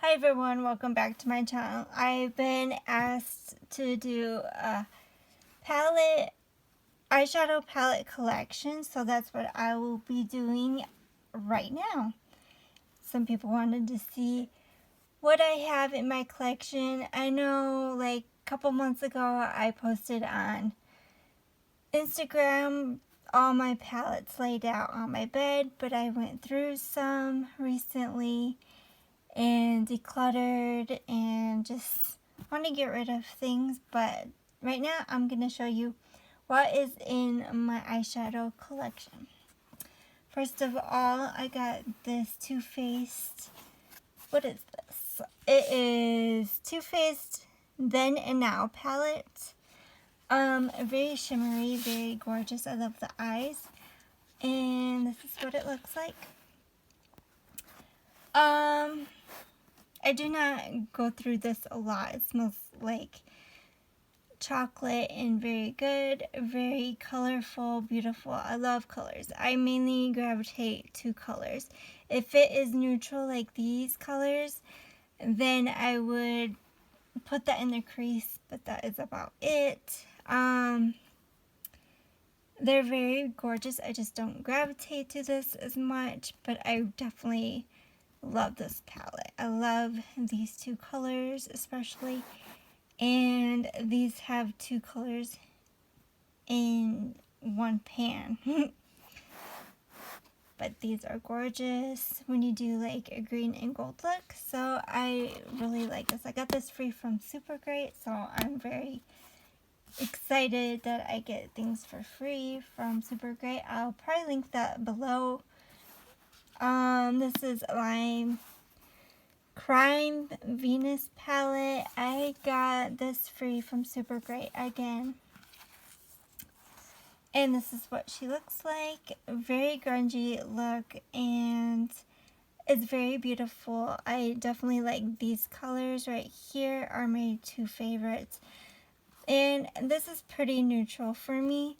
Hi everyone, welcome back to my channel. I've been asked to do a eyeshadow palette collection, so that's what I will be doing right now. Some people wanted to see what I have in my collection. I know like a couple months ago I posted on Instagram all my palettes laid out on my bed, but I went through some recently and decluttered and just want to get rid of things. But right now I'm going to show you what is in my eyeshadow collection. First of all, I got this Too Faced, what is this? It is Too Faced Then and Now palette. Very shimmery, very gorgeous. I love the eyes. And this is what it looks like. I do not go through this a lot. It smells like chocolate and very good, very colorful, beautiful. I love colors. I mainly gravitate to colors. If it is neutral like these colors, then I would put that in the crease, but that is about it. They're very gorgeous. I just don't gravitate to this as much, but I definitely love this palette. I love these two colors especially, and these have two colors in one pan. But these are gorgeous when you do like a green and gold look, so I really like this. I got this free from Super Great, so I'm very excited that I get things for free from Super Great. I'll probably link that below. This is Lime Crime Venus palette. I got this free from Super Great again. And this is what she looks like. Very grungy look, and it's very beautiful. I definitely like these colors right here are my two favorites. And this is pretty neutral for me,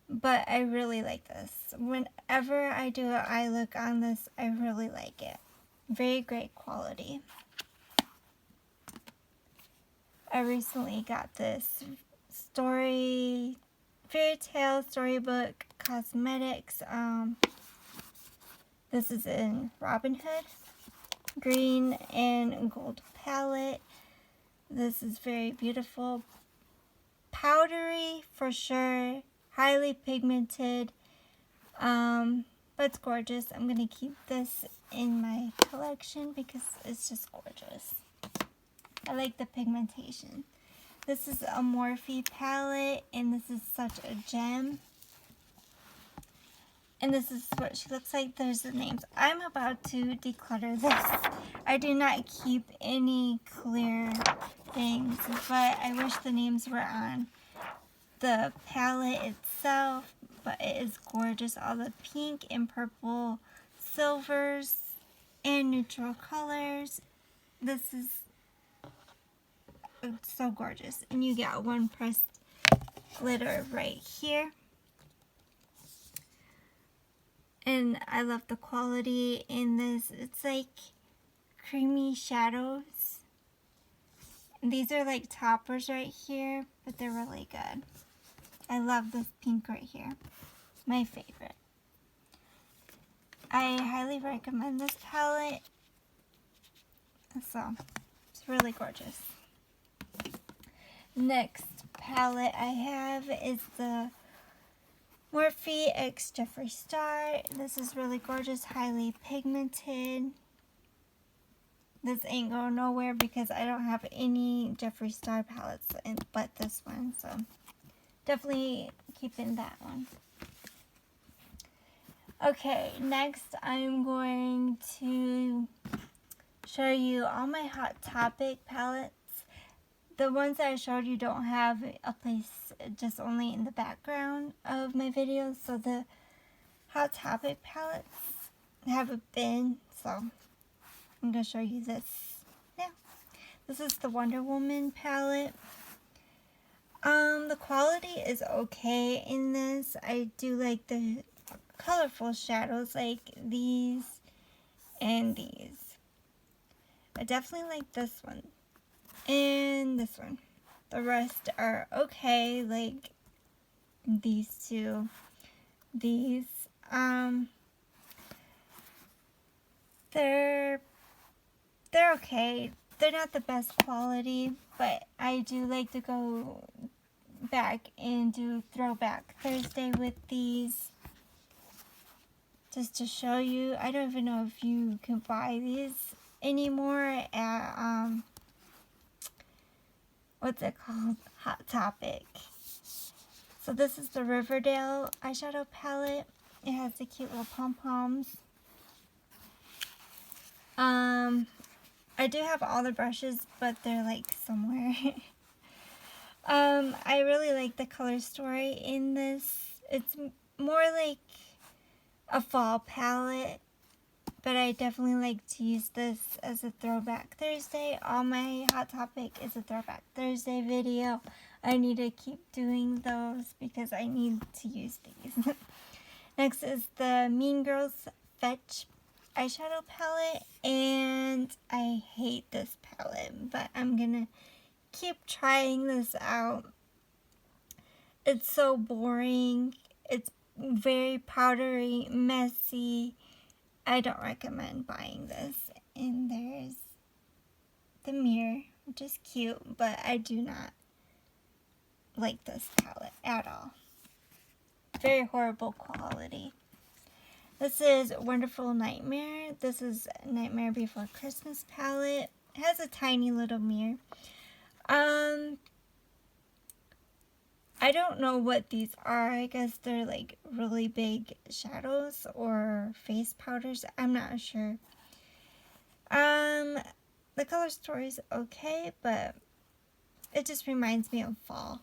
but I really like this. Whenever I do an eye look on this, I really like it. Very great quality. I recently got this fairy tale storybook cosmetics. This is in Robin Hood, green and gold palette. This is very beautiful, powdery for sure, highly pigmented, but it's gorgeous. I'm gonna keep this in my collection because it's just gorgeous. I like the pigmentation. This is a Morphe palette, and this is such a gem. And this is what she looks like. There's the names. I'm about to declutter this. I do not keep any clear things, but I wish the names were on the palette itself. But it is gorgeous. All the pink and purple silvers and neutral colors. This is so gorgeous. And you get one pressed glitter right here. And I love the quality in this. It's like creamy shadows. And these are like toppers right here, but they're really good. I love this pink right here. My favorite. I highly recommend this palette. So, it's really gorgeous. Next palette I have is the Morphe X Jeffree Star. This is really gorgeous, highly pigmented. This ain't going nowhere because I don't have any Jeffree Star palettes but this one. So definitely keeping that one. Okay, next I'm going to show you all my Hot Topic palettes. The ones that I showed you don't have a place, just only in the background of my videos. So the Hot Topic palettes have a bin, so I'm going to show you this now. This is the Wonder Woman palette. The quality is okay in this. I do like the colorful shadows like these and these. I definitely like this one and this one. The rest are okay, like these two. These, they're okay. They're not the best quality, but I do like to go back and do Throwback Thursday with these. Just to show you, I don't even know if you can buy these anymore at, what's it called? Hot Topic. So this is the Riverdale eyeshadow palette. It has the cute little pom-poms. I do have all the brushes, but they're like somewhere. I really like the color story in this. It's more like a fall palette, but I definitely like to use this as a Throwback Thursday. All my Hot Topic is a Throwback Thursday video. I need to keep doing those because I need to use these. Next is the Mean Girls Fetch eyeshadow palette, and I hate this palette, but I'm gonna keep trying this out. It's so boring. It's very powdery, messy. I don't recommend buying this. And there's the mirror, which is cute, but I do not like this palette at all. Very horrible quality. This is Wonderful Nightmare. This is Nightmare Before Christmas palette. It has a tiny little mirror. I don't know what these are. I guess they're like really big shadows or face powders. I'm not sure. The color story is okay, but it just reminds me of fall.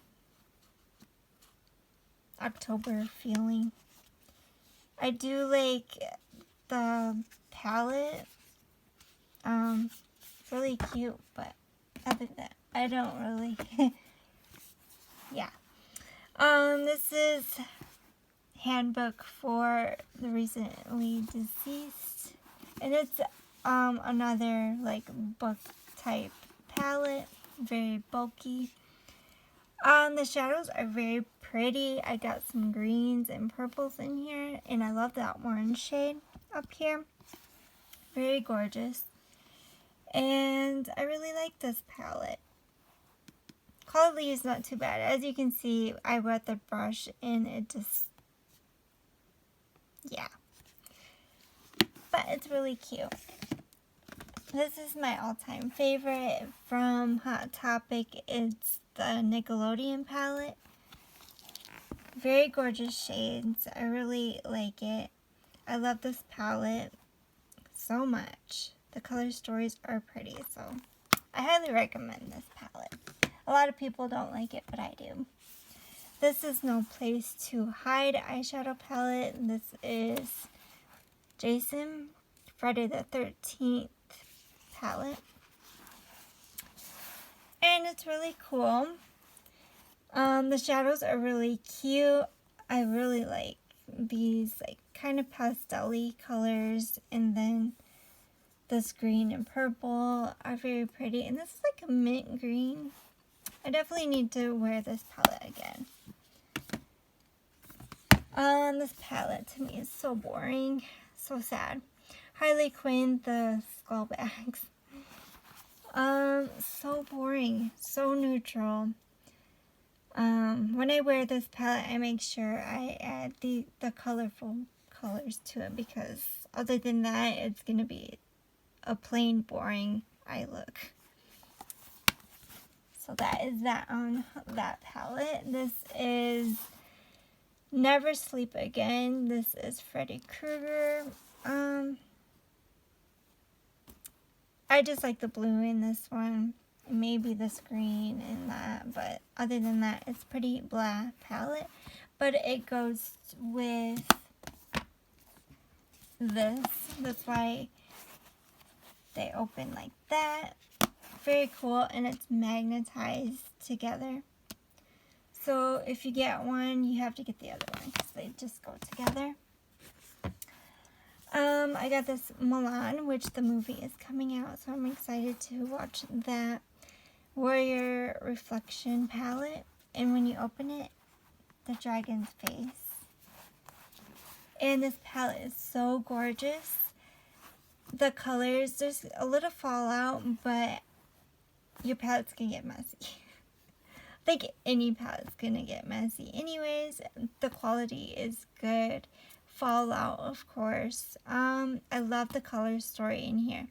October feeling. I do like the palette. It's really cute, but other than that, I don't really. Yeah. This is Handbook for the Recently Deceased, and it's another like book type palette, very bulky. The shadows are very pretty. I got some greens and purples in here, and I love that orange shade up here. Very gorgeous. And I really like this palette. Quality is not too bad. As you can see, I wet the brush and it just, yeah. But it's really cute. This is my all-time favorite from Hot Topic. It's the Nickelodeon palette. Very gorgeous shades. I really like it. I love this palette so much. The color stories are pretty, so I highly recommend this palette. A lot of people don't like it, but I do. This is No Place to Hide eyeshadow palette. This is Jason Friday the 13th palette. And it's really cool. The shadows are really cute. I really like these like kind of pastel-y colors, and then this green and purple are very pretty, and this is like a mint green. I definitely need to wear this palette again. This palette to me is so boring, so sad. Harley Quinn, the skull bags. So boring, so neutral. When I wear this palette, I make sure I add the colorful colors to it, because other than that, it's going to be a plain, boring eye look. So that is that on that palette. This is Never Sleep Again. This is Freddy Krueger. I just like the blue in this one. Maybe this green in that, but other than that, it's pretty blah palette. But it goes with this. That's why they open like that. Very cool, and it's magnetized together. So if you get one, you have to get the other one because they just go together. I got this Milan, which the movie is coming out, so I'm excited to watch that. Warrior Reflection palette, and when you open it, the dragon's face. And this palette is so gorgeous. The colors, there's a little fallout, but your palette's gonna get messy. I think any palette's gonna get messy. Anyways, the quality is good. Fallout, of course. I love the color story in here.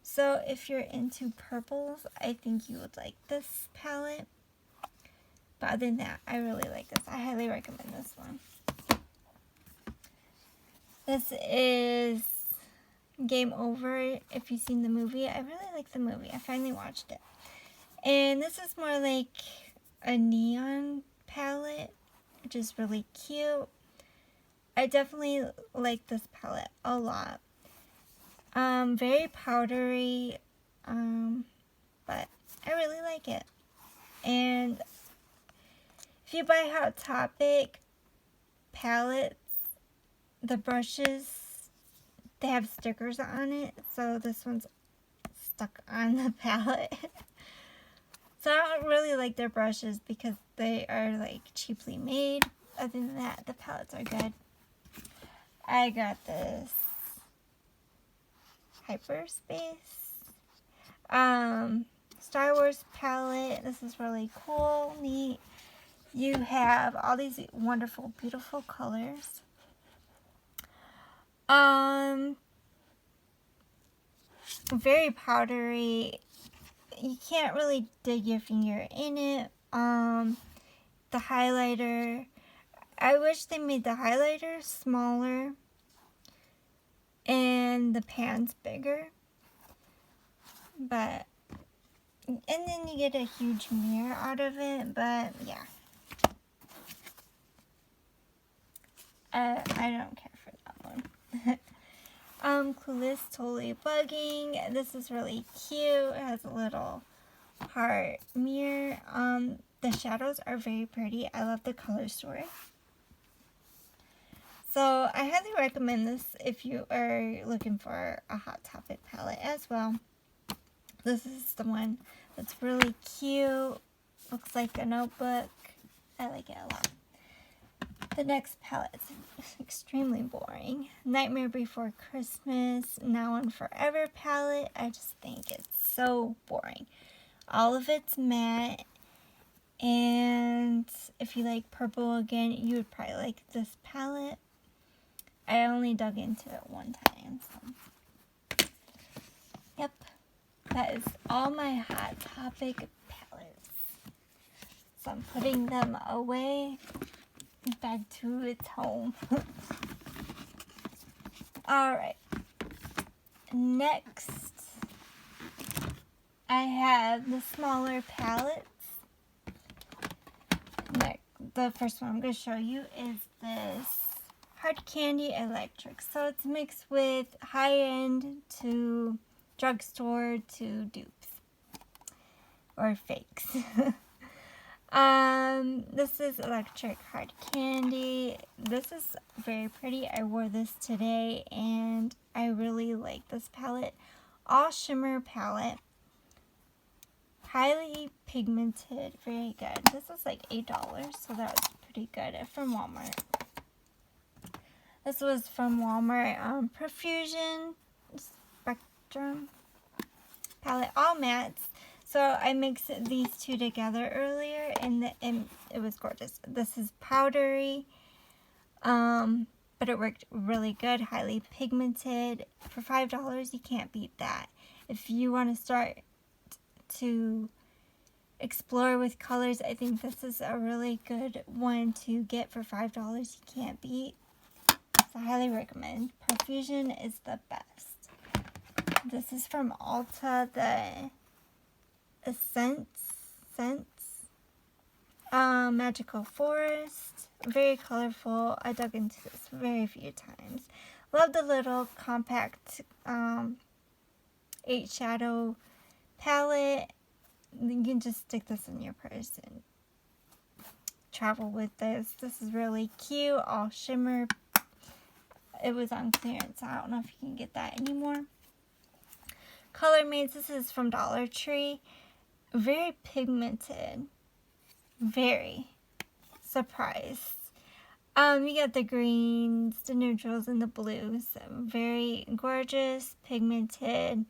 So if you're into purples, I think you would like this palette. But other than that, I really like this. I highly recommend this one. This is Game Over. If you've seen the movie, I really like the movie. I finally watched it. And this is more like a neon palette, which is really cute. I definitely like this palette a lot. Very powdery, but I really like it. And if you buy Hot Topic palettes, the brushes, they have stickers on it, so this one's stuck on the palette. So I don't really like their brushes because they are like cheaply made. Other than that, the palettes are good. I got this Hyperspace Star Wars palette. This is really cool, neat. You have all these wonderful, beautiful colors. Very powdery. You can't really dig your finger in it. The highlighter, I wish they made the highlighter smaller and the pans bigger. But, and then you get a huge mirror out of it, but yeah. I don't care for that one. Clueless, Totally Bugging. This is really cute. It has a little heart mirror. The shadows are very pretty. I love the color story. So I highly recommend this if you are looking for a Hot Topic palette as well. This is the one that's really cute. Looks like a notebook. I like it a lot. The next palette is extremely boring. Nightmare Before Christmas, Now and Forever palette. I just think it's so boring. All of it's matte. And if you like purple again, you would probably like this palette. I only dug into it one time. So. Yep. That is all my Hot Topic palettes. So I'm putting them away. Back to its home. Alright. Next, I have the smaller palettes. Next, the first one I'm going to show you is this Hard Candy Electric. So it's mixed with high-end to drugstore to dupes. Or fakes. This is Electric Hard Candy. This is very pretty. I wore this today and I really like this palette. All shimmer palette. Highly pigmented. Very good. This was like $8, so that was pretty good from Walmart. This was from Walmart. Profusion Spectrum palette. All mattes. So I mixed these two together earlier and it was gorgeous. This is powdery, but it worked really good, highly pigmented. For $5, you can't beat that. If you want to start to explore with colors, I think this is a really good one to get for $5 you can't beat. So I highly recommend. Profusion is the best. This is from Ulta, the Scents, Magical Forest, very colorful. I dug into this very few times. Love the little compact Eyeshadow palette. You can just stick this in your purse and travel with this. This is really cute, all shimmer. it was on clearance. I don't know if you can get that anymore. Color Mates, this is from Dollar Tree. Very pigmented. Very surprised. You got the greens, the neutrals, and the blues. Very gorgeous, pigmented,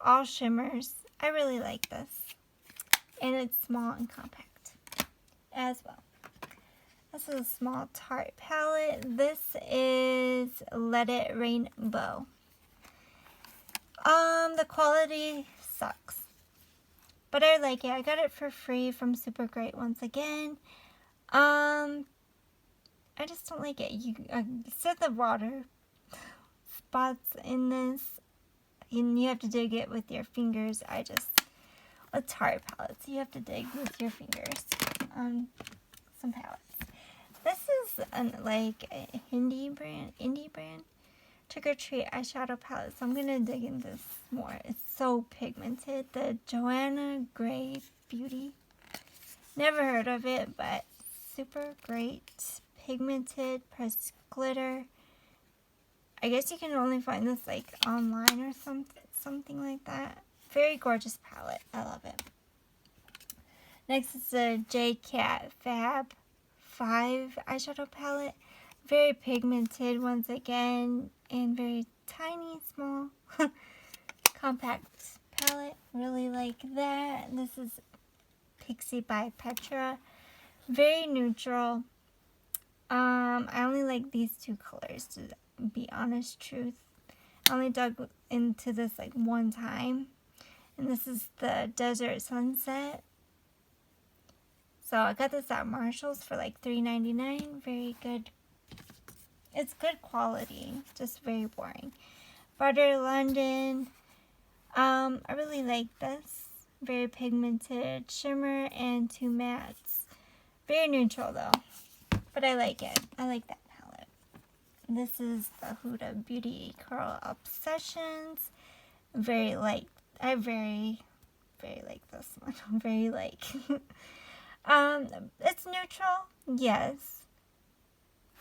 all shimmers. I really like this. And it's small and compact as well. This is a small Tarte palette. This is Let It Rainbow. The quality sucks, but I like it. I got it for free from Super Great once again. I just don't like it. I said the water spots in this, and you have to dig it with your fingers. With Tarte palettes, you have to dig with your fingers on some palettes. This is like a indie brand. Trick or Treat eyeshadow palette. So I'm gonna dig into this more. It's so pigmented. The Joanna Gray Beauty. Never heard of it, but super great. Pigmented pressed glitter. I guess you can only find this like online or something like that. Very gorgeous palette. I love it. Next is the J-Cat Fab 5 eyeshadow palette. Very pigmented once again, and very tiny, small, compact palette. Really like that. This is Pixie by Petra. Very neutral. I only like these two colors, to be honest truth. I only dug into this like one time. And this is the Desert Sunset. So I got this at Marshall's for like $3.99. Very good. It's good quality, just very boring. Butter London. I really like this. Very pigmented shimmer and two mattes. Very neutral though, but I like it. I like that palette. This is the Huda Beauty Curl Obsessions. Very like. I very like this one. Very like. It's neutral, yes,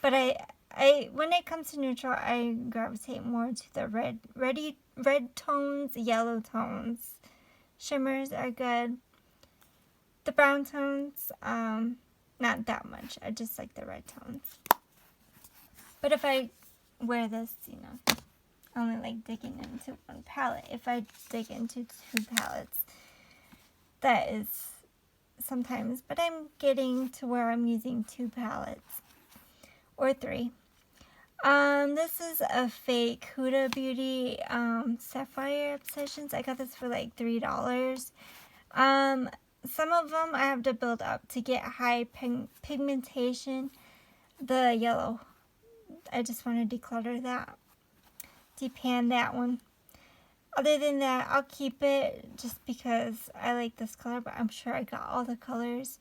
but I when it comes to neutral, I gravitate more to the red tones, yellow tones. Shimmers are good. The brown tones, not that much. I just like the red tones. But if I wear this, I only like digging into one palette. If I dig into two palettes, that is sometimes, but I'm getting to where I'm using two palettes or three. This is a fake Huda Beauty Sapphire Obsessions. I got this for like $3. Some of them I have to build up to get high pigmentation. The yellow, I just want to declutter that, depan that one. Other than that, I'll keep it just because I like this color, but I'm sure I got all the colors.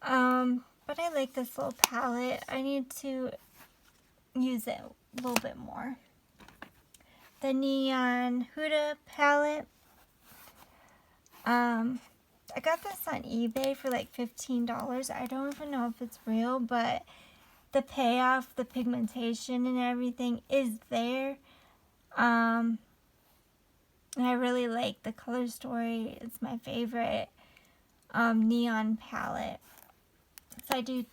But I like this little palette. I need to use it a little bit more. The Neon Huda palette. I got this on eBay for like $15. I don't even know if it's real, but the payoff, the pigmentation and everything is there. And I really like the color story. It's my favorite neon palette. So I do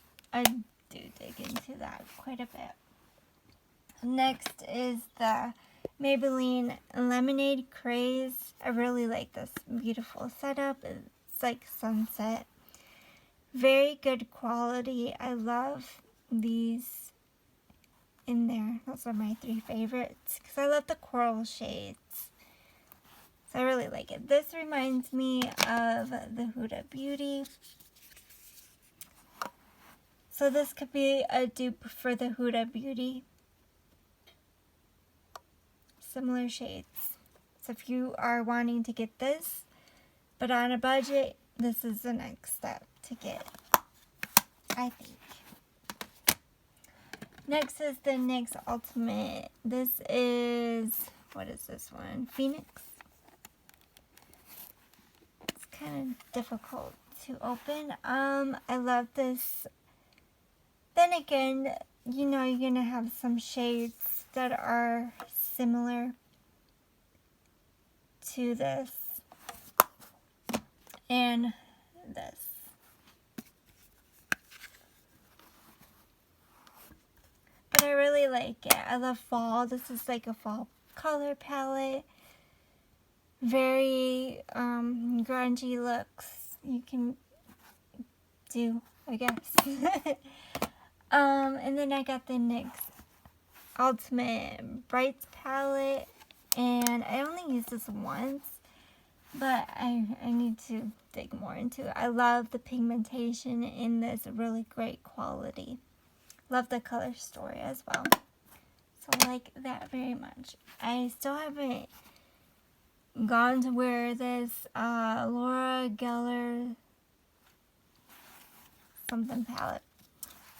dig into that quite a bit. Next is the Maybelline Lemonade Craze. I really like this beautiful setup. It's like sunset. Very good quality. I love these in there. Those are my three favorites because I love the coral shades. So I really like it. This reminds me of the Huda Beauty. So this could be a dupe for the Huda Beauty. Similar shades. So if you are wanting to get this, but on a budget, this is the next step to get, I think. Next is the NYX Ultimate. This is, what is this one? Phoenix. It's kind of difficult to open. I love this. Then again, you know you're going to have some shades that are similar to this and this. But I really like it. I love fall. This is like a fall color palette. Very grungy looks you can do, I guess. And then I got the NYX Ultimate Brights palette, and I only used this once, but I need to dig more into it. I love the pigmentation in this, really great quality. Love the color story as well. So I like that very much. I still haven't gone to wear this Laura Geller something palette.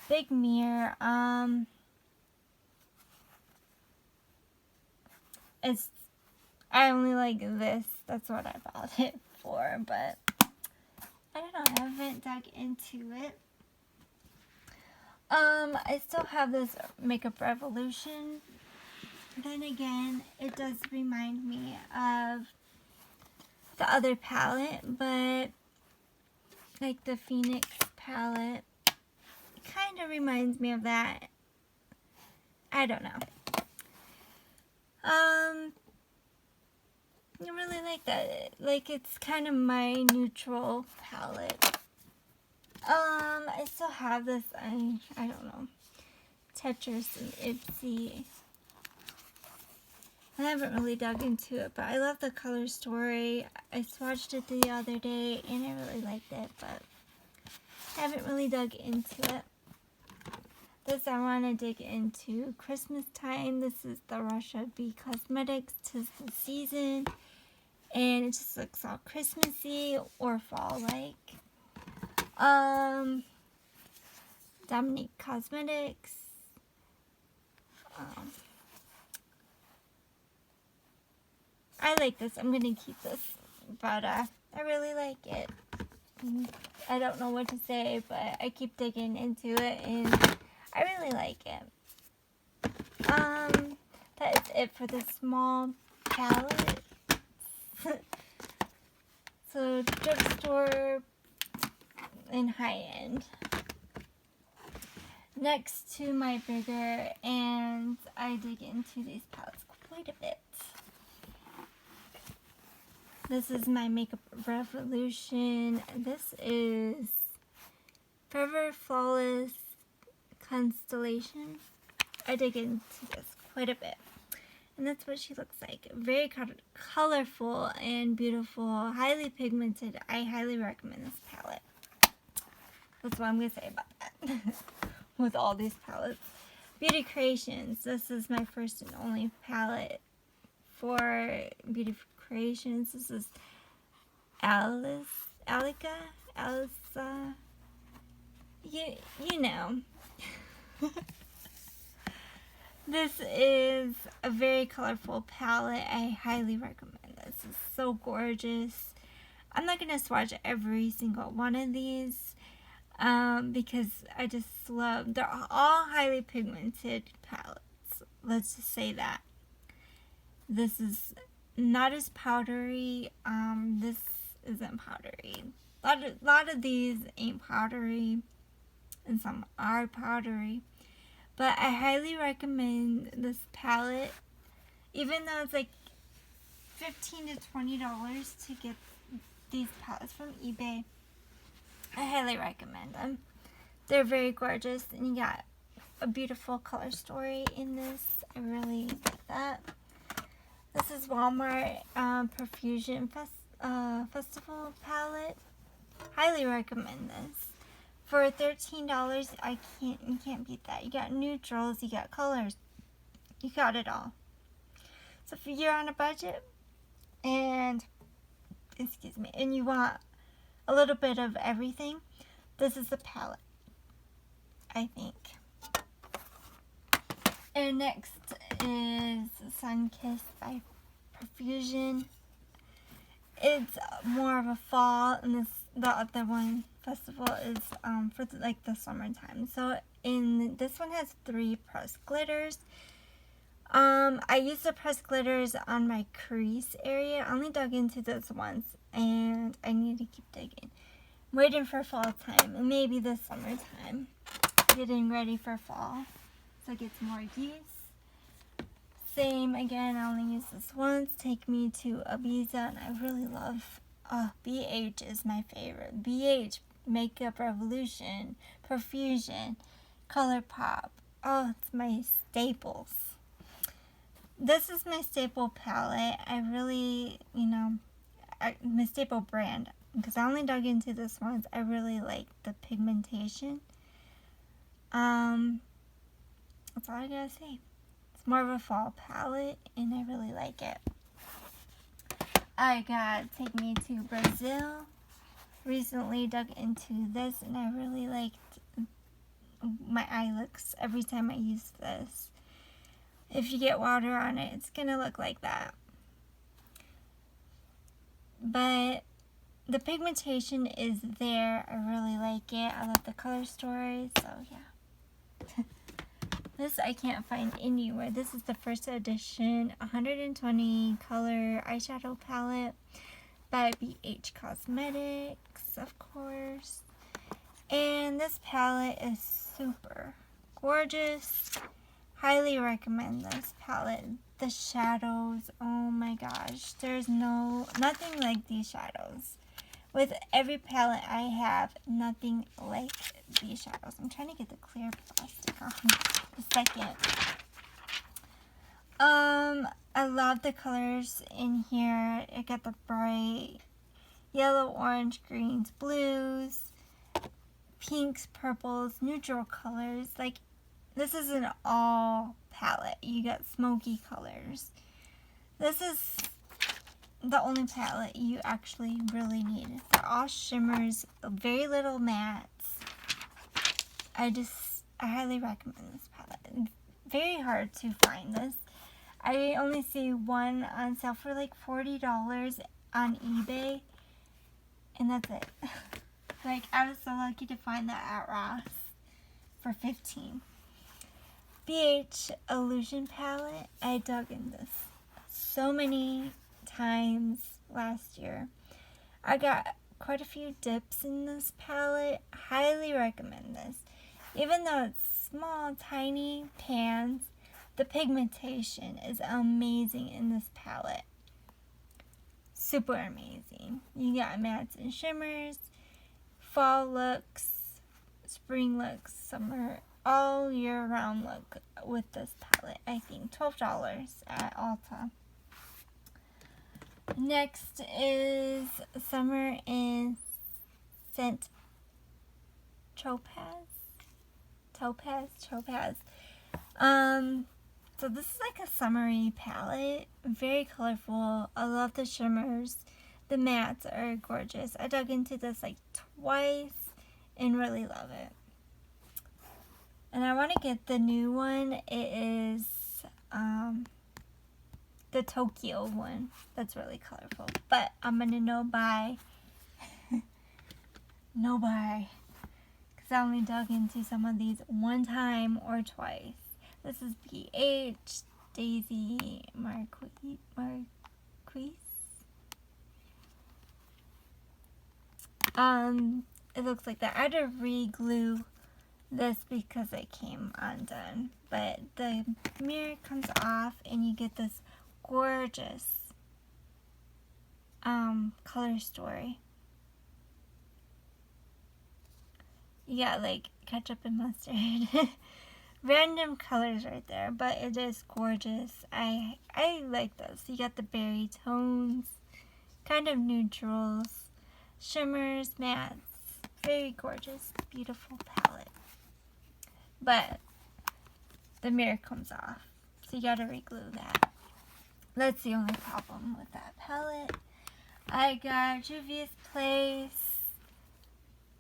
Big mirror. I only like this. That's what I bought it for, but I don't know. I haven't dug into it. I still have this Makeup Revolution. Then again, it does remind me of the other palette, but like the Phoenix palette, it kind of reminds me of that. I don't know. I really like that. Like, it's kind of my neutral palette. I still have this, I don't know, Tetris and Ipsy. I haven't really dug into it, but I love the color story. I swatched it the other day, and I really liked it, but I haven't really dug into it. This I want to dig into Christmas time. This is the Russia Bee Cosmetics 'Tis the Season. And it just looks all Christmassy or fall-like. Dominique Cosmetics. I like this. I'm going to keep this. But I really like it. I don't know what to say, but I keep digging into it, and I really like it. That is it for this small palette. So drugstore and high-end. Next to my bigger, and I dig into these palettes quite a bit. This is my Makeup Revolution. This is Forever Flawless Constellation. I dig into this quite a bit. And that's what she looks like. Very colorful and beautiful. Highly pigmented. I highly recommend this palette. That's what I'm going to say about that. With all these palettes. Beauty Creations. This is my first and only palette for Beauty Creations. This is Alissa. You know. This is a very colorful palette. I highly recommend this. It's so gorgeous. I'm not going to swatch every single one of these because I just love, they're all highly pigmented palettes. Let's just say that. This is not as powdery. This isn't powdery. A lot of these ain't powdery, and some are powdery. But I highly recommend this palette, even though it's like $15 to $20 to get these palettes from eBay. I highly recommend them. They're very gorgeous, and you got a beautiful color story in this. I really like that. This is Walmart Perfusion Festival palette. Highly recommend this. For $13, you can't beat that. You got neutrals, you got colors, you got it all. So if you're on a budget and you want a little bit of everything, this is the palette, I think. And next is Sunkissed by Perfusion. It's more of a fall, and the other one, Festival, is for the summertime. So and this one has 3 pressed glitters. I used the pressed glitters on my crease area. I only dug into this once, and I need to keep digging. I'm waiting for fall time, and maybe this summertime. Getting ready for fall, so it gets more use. Same again, I only use this once. Take me to Ibiza, and I really love, BH is my favorite. BH, Makeup Revolution, Profusion, ColourPop. Oh, it's my staples. This is my staple palette. I really, my staple brand, because I only dug into this once. I really like the pigmentation. That's all I gotta say. It's more of a fall palette, and I really like it. I got Take Me to Brazil. Recently dug into this, and I really liked my eye looks every time I use this. If you get water on it, it's gonna look like that. But the pigmentation is there. I really like it. I love the color story, so yeah. This I can't find anywhere. This is the first edition 120 color eyeshadow palette by BH Cosmetics, of course. And this palette is super gorgeous. Highly recommend this palette. The shadows, oh my gosh, there's nothing like these shadows. With every palette I have, nothing like these shadows. I'm trying to get the clear plastic on a second. I love the colors in here. I got the bright yellow, orange, greens, blues, pinks, purples, neutral colors. Like, this is an all palette. You got smoky colors. This is the only palette you actually really need. They're all shimmers, very little mattes. I highly recommend this palette. Very hard to find this. I only see one on sale for like $40 on eBay, and that's it. Like, I was so lucky to find that at Ross for $15. BH Illusion palette. I dug in this so many times last year. I got quite a few dips in this palette. Highly recommend this. Even though it's small, tiny pans, the pigmentation is amazing in this palette. Super amazing. You got mattes and shimmers, fall looks, spring looks, summer, all year round look with this palette. I think $12 at Ulta. Next is Summer in Scent Topaz. So this is like a summery palette, very colorful. I love the shimmers. The mattes are gorgeous. I dug into this like twice and really love it. And I want to get the new one. It is the Tokyo one. That's really colorful. But I'm going to no buy. No buy. Because I only dug into some of these one time or twice. This is BH Daisy Marquise. It looks like that. I had to re-glue this because it came undone. But the mirror comes off and you get this gorgeous color story. You got like ketchup and mustard. Random colors right there, but it is gorgeous. I like this. You got the berry tones, kind of neutrals, shimmers, mattes. Very gorgeous, beautiful palette. But the mirror comes off, so you gotta re-glue that. That's the only problem with that palette. I got Juvia's Place,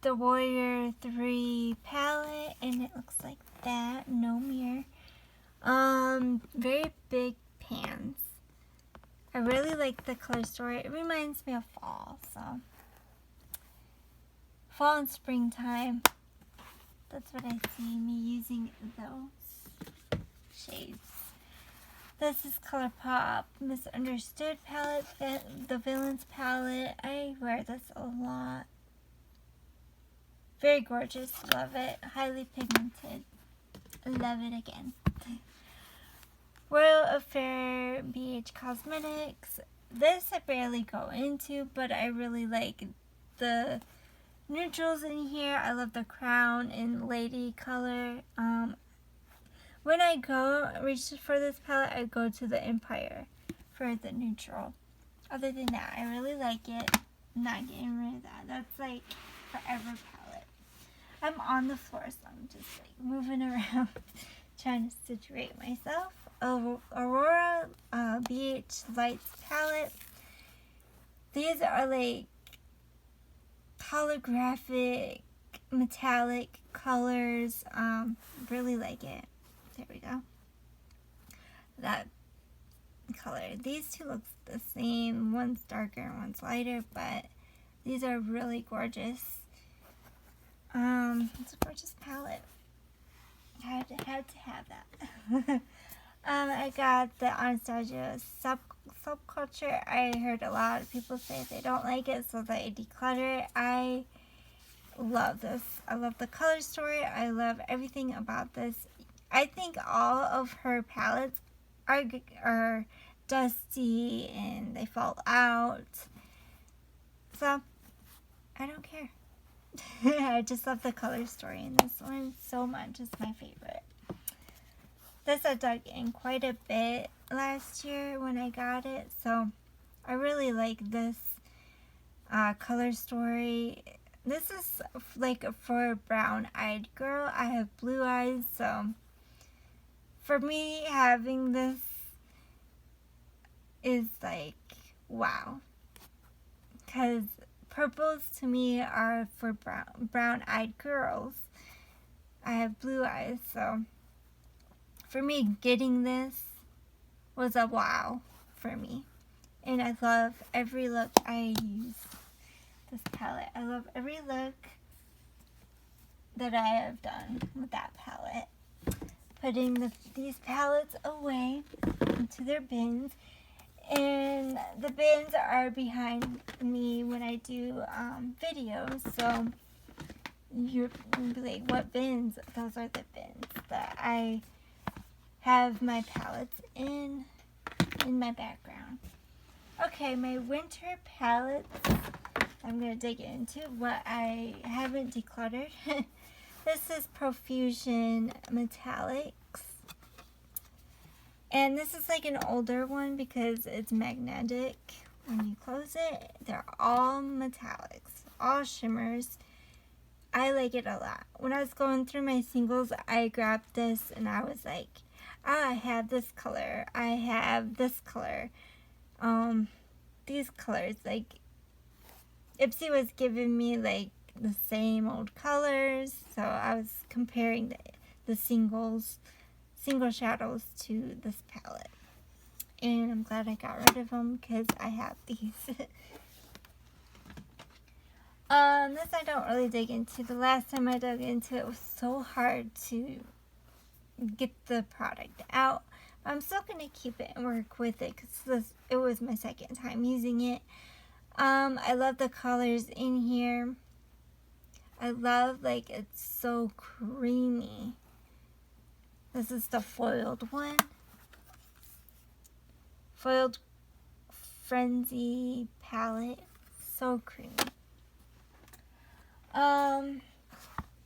the Warrior 3 palette, and it looks like that. No mirror. Very big pans. I really like the color story. It reminds me of fall, so fall and springtime. That's what I see me using those shades. This is ColourPop Misunderstood palette, the Villains palette. I wear this a lot. Very gorgeous, love it. Highly pigmented, love it again. Royal Affair BH Cosmetics. This I barely go into, but I really like the neutrals in here. I love the crown in lady color. When I go reach for this palette, I go to the Empire for the neutral. Other than that, I really like it. I'm not getting rid of that. That's like forever palette. I'm on the floor, so I'm just like moving around, trying to situate myself. Aurora BH Lights palette. These are like holographic metallic colors. Really like it. There we go. That color. These two look the same. One's darker and one's lighter, but these are really gorgeous. It's a gorgeous palette. I had to have that. I got the Anastasia Subculture. I heard a lot of people say they don't like it, so they declutter it. I love this. I love the color story. I love everything about this. I think all of her palettes are dusty and they fall out. So, I don't care. I just love the color story in this one so much. It's my favorite. This I dug in quite a bit last year when I got it. So, I really like this color story. This is like for a brown-eyed girl. I have blue eyes, so for me, having this is like, wow. Because purples to me are for brown-eyed girls. I have blue eyes, so for me, getting this was a wow for me. And I love every look I use this palette. I love every look that I have done with that palette. Putting these palettes away into their bins. And the bins are behind me when I do videos. So you're be like, what bins? Those are the bins that I have my palettes in my background. Okay, my winter palettes. I'm going to dig into what I haven't decluttered. This is Profusion Metallics. And this is like an older one because it's magnetic. When you close it, they're all metallics, all shimmers. I like it a lot. When I was going through my singles, I grabbed this and I was like, I have this color. I have this color. These colors, like, Ipsy was giving me like the same old colors, so I was comparing the single shadows to this palette, and I'm glad I got rid of them because I have these. This I don't really dig into. The last time I dug into it was so hard to get the product out. I'm still going to keep it and work with it because it was my second time using it. I love the colors in here. I love, like, it's so creamy. This is the foiled one. Foiled Frenzy palette. So creamy.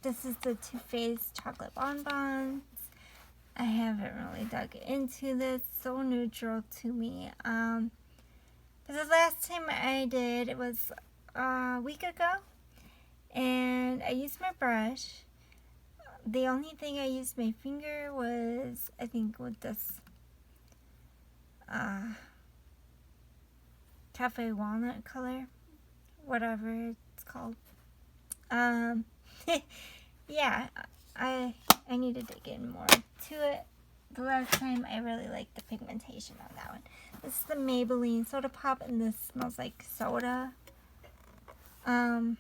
This is the Too Faced Chocolate Bonbons. I haven't really dug into this. So neutral to me. But the last time I did, it was a week ago. And I used my brush. The only thing I used my finger was, I think, with this cafe walnut color, whatever it's called. Yeah, I need to dig in more to it. The last time I really liked the pigmentation on that one. This is the Maybelline Soda Pop, and this smells like soda. Pop.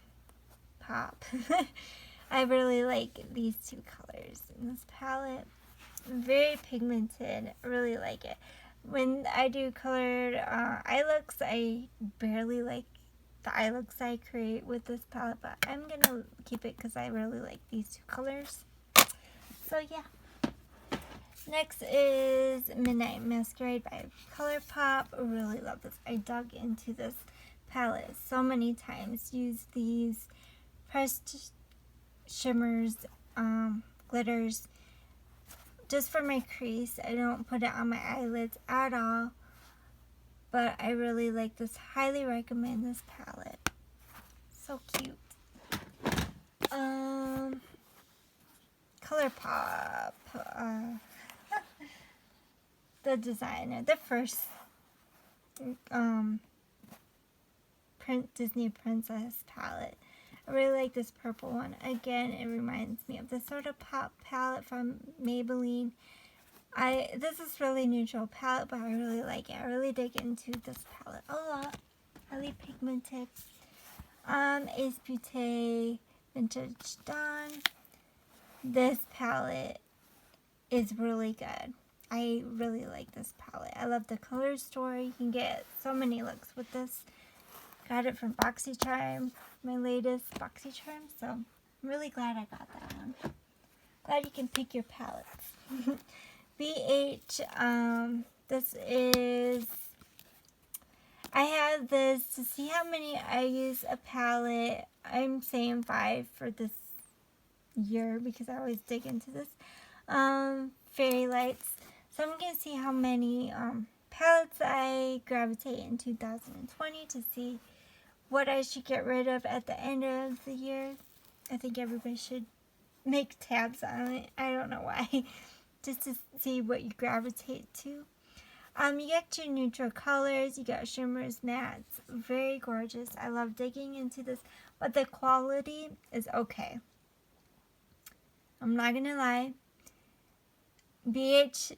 I really like these two colors in this palette. Very pigmented. I really like it. When I do colored eye looks, I barely like the eye looks I create with this palette, but I'm gonna keep it because I really like these two colors. So yeah. Next is Midnight Masquerade by ColourPop. I really love this. I dug into this palette so many times. Use these pressed shimmers, glitters, just for my crease. I don't put it on my eyelids at all, but I really like this. Highly recommend this palette. So cute. ColourPop. The designer, the first Disney Princess palette. I really like this purple one. Again, it reminds me of the Soda Pop palette from Maybelline. This is really neutral palette, but I really like it. I really dig into this palette a lot. Highly pigmented. Ace Beauté Vintage Dawn. This palette is really good. I really like this palette. I love the color story. You can get so many looks with this. Got it from BoxyCharm, my latest BoxyCharm, so I'm really glad I got that one. Glad you can pick your palettes. BH, this is, I have this to see how many I use a palette. I'm saying 5 for this year because I always dig into this. Fairy Lights. So I'm going to see how many palettes I gravitate in 2020 to see what I should get rid of at the end of the year. I think everybody should make tabs on it. I don't know why. Just to see what you gravitate to. You get your neutral colors. You got shimmers, mattes. Very gorgeous. I love digging into this. But the quality is okay. I'm not going to lie. BH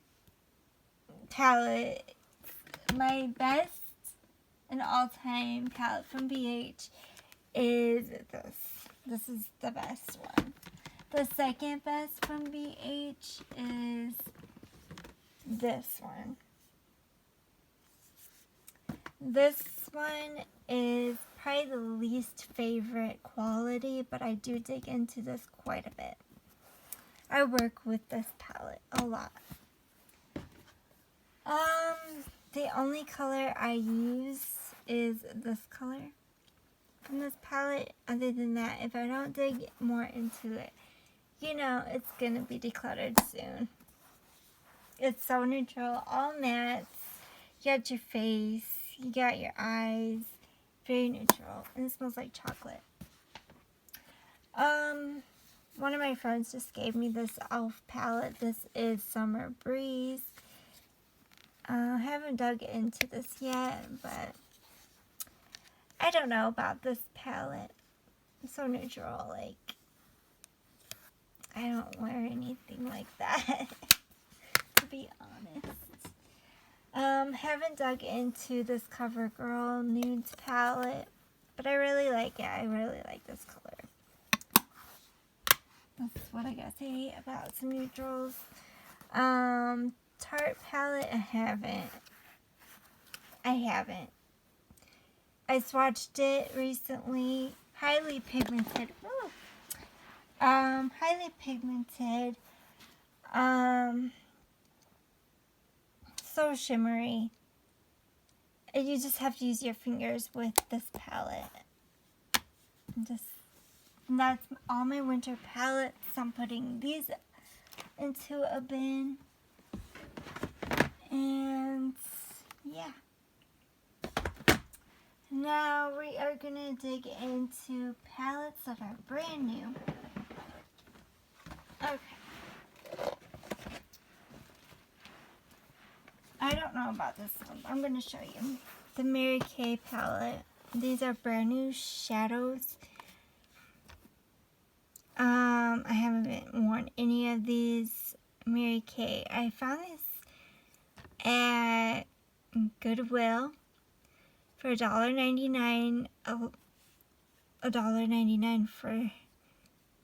palette, my best and all-time palette from BH is this. This is the best one. The second best from BH is this one. This one is probably the least favorite quality, but I do dig into this quite a bit. I work with this palette a lot. The only color I use is this color from this palette. Other than that, if I don't dig more into it, you know it's gonna be decluttered soon. It's so neutral, all mattes. You got your face, you got your eyes, very neutral, and it smells like chocolate. One of my friends just gave me this e.l.f. palette. This is Summer Breeze. I haven't dug into this yet, but I don't know about this palette. It's so neutral, like, I don't wear anything like that, to be honest. Haven't dug into this CoverGirl Nudes palette, but I really like it. I really like this color. That's what I gotta say about some neutrals. Tarte palette, I haven't. I swatched it recently. Highly pigmented. Woo. Highly pigmented. So shimmery. And you just have to use your fingers with this palette. That's all my winter palettes. I'm putting these into a bin. And yeah. Now we are going to dig into palettes that are brand new. Okay. I don't know about this one. I'm going to show you. The Mary Kay palette. These are brand new shadows. I haven't worn any of these Mary Kay. I found this at Goodwill for $1.99. $1.99 for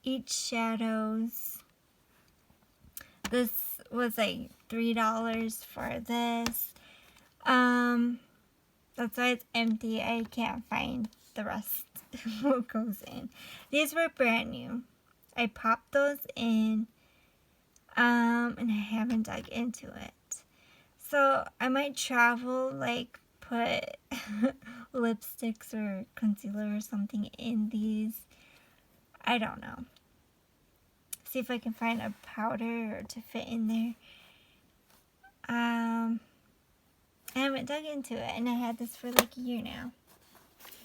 Eyeshadows. This was like $3 for this. That's why it's empty. I can't find the rest what goes in. These were brand new. I popped those in, and I haven't dug into it. So I might travel, like put lipsticks or concealer or something in these. I don't know. See if I can find a powder to fit in there. I haven't dug into it, and I had this for like a year now.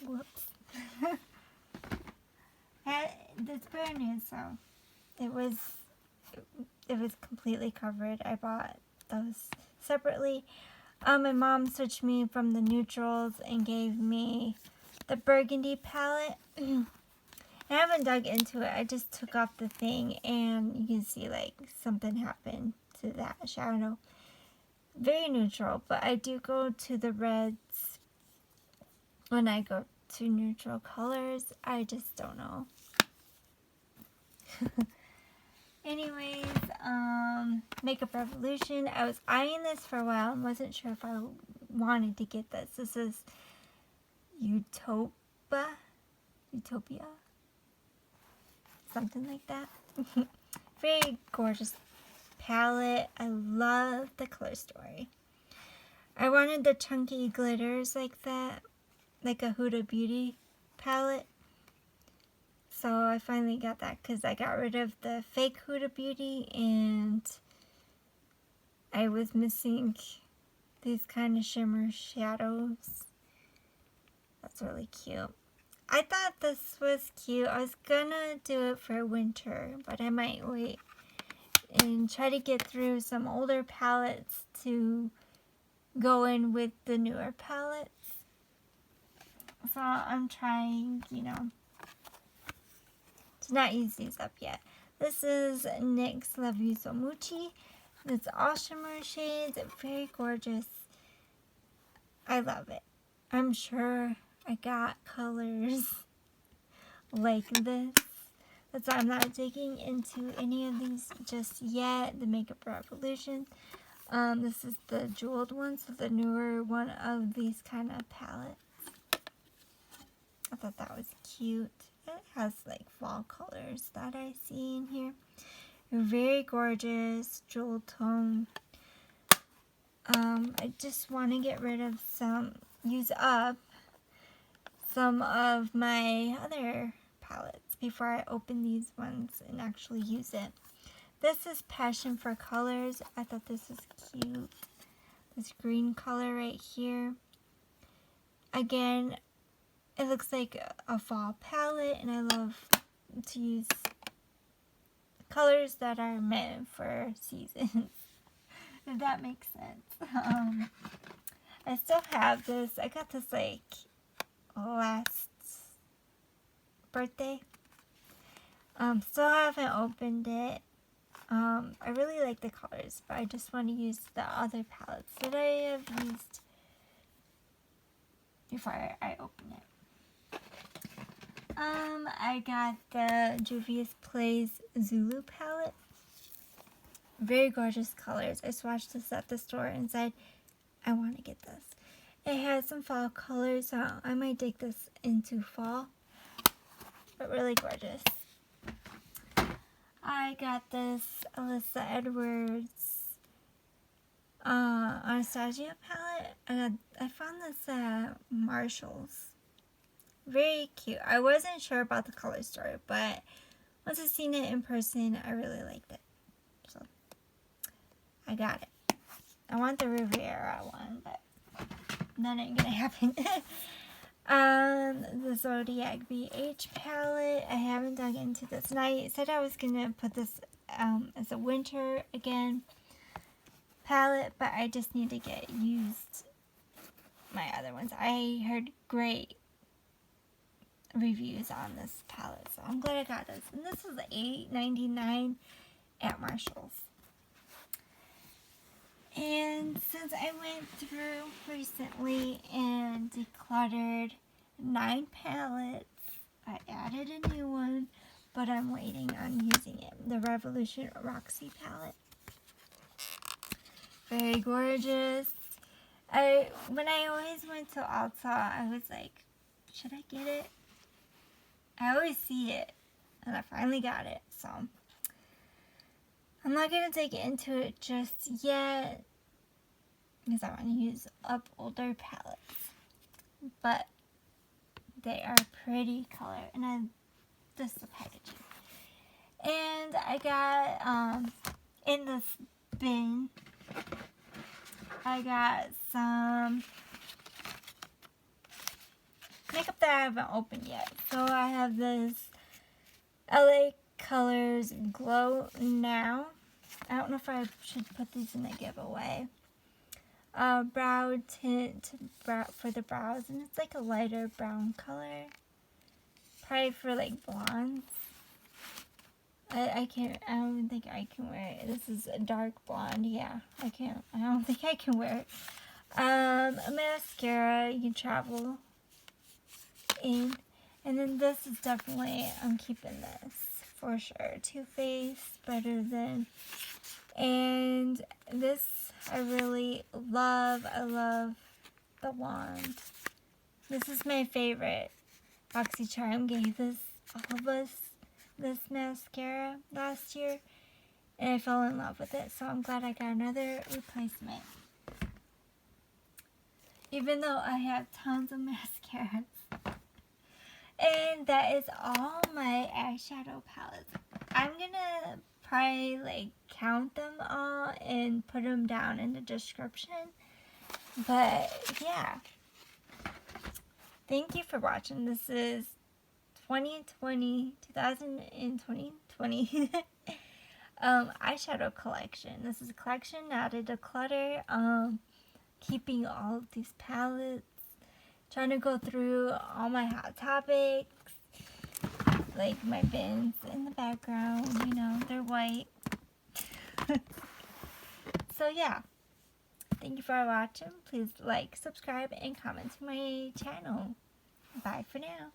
Whoops. It's brand new, so it was completely covered. I bought those separately. My mom switched me from the neutrals and gave me the burgundy palette. I haven't dug into it. I just took off the thing, and you can see like something happened to that shadow. Very neutral, but I do go to the reds when I go to neutral colors. I just don't know. Anyways, Makeup Revolution. I was eyeing this for a while and wasn't sure if I wanted to get this. This is Utopia, something like that. Very gorgeous palette. I love the color story. I wanted the chunky glitters like that, like a Huda Beauty palette. So I finally got that because I got rid of the fake Huda Beauty and I was missing these kind of shimmer shadows. That's really cute. I thought this was cute. I was gonna do it for winter, but I might wait and try to get through some older palettes to go in with the newer palettes. So I'm trying, you know, to not use these up yet. This is NYX Love You So Muchi. It's all shimmer shades. Very gorgeous. I love it. I'm sure I got colors like this. That's why I'm not digging into any of these just yet. The Makeup Revolution. This is the jeweled one, so the newer one of these kind of palettes. I thought that was cute. It has like fall colors that I see in here. Very gorgeous jewel tone. I just want to get rid of use up some of my other palettes before I open these ones and actually use it. This is Passion for Colors. I thought this was cute. This green color right here. Again, it looks like a fall palette, and I love to use colors that are meant for seasons, if that makes sense. I still have this. I got this like last birthday. Still haven't opened it. I really like the colors, but I just want to use the other palettes that I have used before I open it. I got the Juvia's Place Zulu palette. Very gorgeous colors. I swatched this at the store and said, I want to get this. It has some fall colors, so I might dig this into fall. But really gorgeous. I got this Alyssa Edwards Anastasia palette. I found this at Marshall's. Very cute. I wasn't sure about the color story, but once I've seen it in person, I really liked it. So, I got it. I want the Riviera one, but that ain't gonna happen. The Zodiac BH palette. I haven't dug into this. And I said I was gonna put this as a winter again palette, but I just need to get used my other ones. I heard great reviews on this palette, so I'm glad I got this. And this is $8.99 at Marshall's. And since I went through recently and decluttered 9 palettes, I added a new one, but I'm waiting on using it. The Revolution Roxy palette. Very gorgeous. When I always went to Ulta, I was like, should I get it? I always see it, and I finally got it, so I'm not going to dig into it just yet because I want to use up older palettes, but they are pretty color, and just the packaging. And I got, in this bin, I got some makeup that I haven't opened yet. So I have this LA Colors Glow Now. I don't know if I should put these in the giveaway. Brow tint for the brows, and it's like a lighter brown color. Probably for like blondes. I don't think I can wear it. This is a dark blonde. Yeah, I don't think I can wear it. A mascara you can travel in. And then this is definitely, I'm keeping this for sure. Too Faced, Better Than. And this I really love. I love the wand. This is my favorite. BoxyCharm gave all of us this mascara last year, and I fell in love with it, so I'm glad I got another replacement. Even though I have tons of mascaras. And that is all my eyeshadow palettes. I'm gonna probably like count them all and put them down in the description. But yeah. Thank you for watching. This is 2020 eyeshadow collection. This is a collection, not a declutter. Keeping all of these palettes, trying to go through all my hot topics, like my bins in the background, you know, they're white. So yeah, thank you for watching. Please like, subscribe, and comment to my channel. Bye for now.